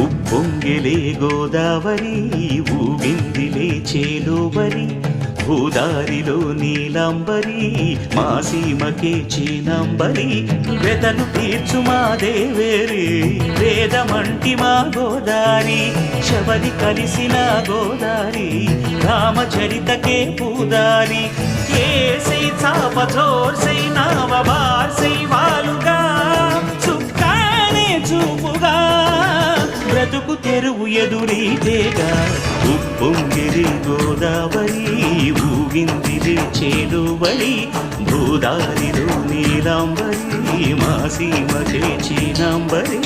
ఉప్పొంగిలే గోదావరి ఊగిందిలే చేలోబరి భూదారిలో నీలాంబరి మా సీమకే చీనాంబరి వెతను తీర్చు మా దేవేరి వేదమంటి మా గోదారి శబరి కలిసిన గోదారి రామచరితకే పూదారి ఏసై చాప చోర్సై నావ బార్సై వాలుగా చుక్కానే చూపుగా బ్రతుకు తెరువు ఎదురీతేగా ఉప్పొంగిరి గోదావరి ఊగిందిరి చేలువరి భూదారిలో నీలాంబరి మా సీమకే చీనాంబరి